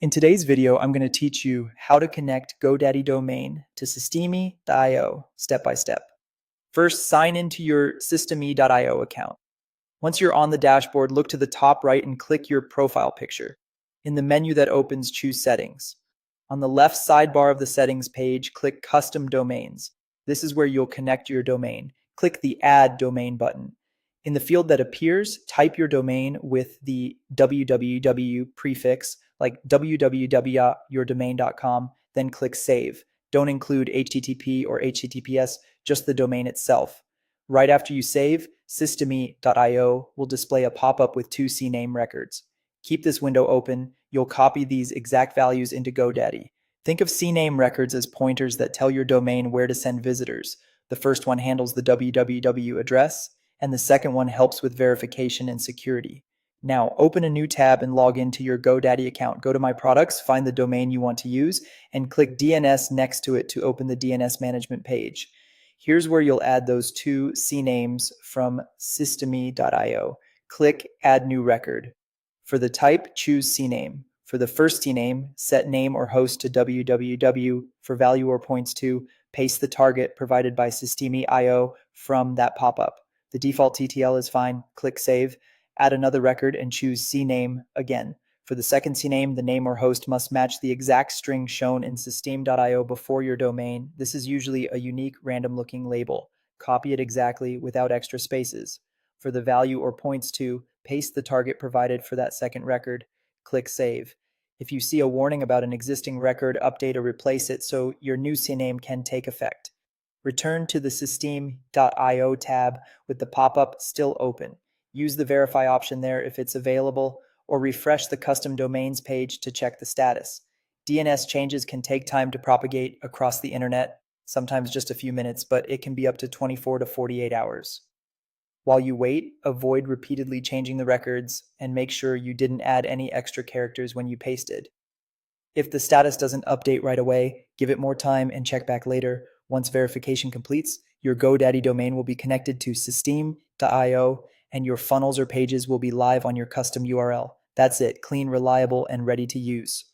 In today's video, I'm going to teach you how to connect GoDaddy domain to systeme.io step by step. First, sign into your systeme.io account. Once you're on the dashboard, look to the top right and click your profile picture. In the menu that opens, choose Settings. On the left sidebar of the Settings page, click Custom Domains. This is where you'll connect your domain. Click the Add Domain button. In the field that appears, type your domain with the www prefix, like www.yourdomain.com, then click Save. Don't include HTTP or HTTPS, just the domain itself. Right after you save, systemeio will display a pop-up with two cname records. Keep this window open. You'll copy these exact values into GoDaddy. Think of cname records as pointers that tell your domain where to send visitors. The first one handles the www address, and the second one helps with verification and security. Now, open a new tab and log into your GoDaddy account. Go to My Products, find the domain you want to use, and click DNS next to it to open the DNS management page. Here's where you'll add those two cnames from systeme.io. Click Add New Record. For the type, choose cname. For the first cname, set name or host to www. For value or points to, paste the target provided by systemeio from that pop-up. The default TTL is fine. Click Save. Add another record and choose cname again. For the second cname, the name or host must match the exact string shown in systeme.io before your domain. This is usually a unique random-looking label. Copy it exactly without extra spaces. For the value or points to, paste the target provided for that second record. Click Save. If you see a warning about an existing record, update or replace it so your new cname can take effect. Return to the systeme.io tab with the pop-up still open. Use the verify option there if it's available, or refresh the custom domains page to check the status. DNS changes can take time to propagate across the internet, sometimes just a few minutes, but it can be up to 24 to 48 hours. While you wait, avoid repeatedly changing the records and make sure you didn't add any extra characters when you pasted. If the status doesn't update right away, give it more time and check back later. Once verification completes, your GoDaddy domain will be connected to systeme.io and your funnels or pages will be live on your custom URL. That's it, clean, reliable, and ready to use.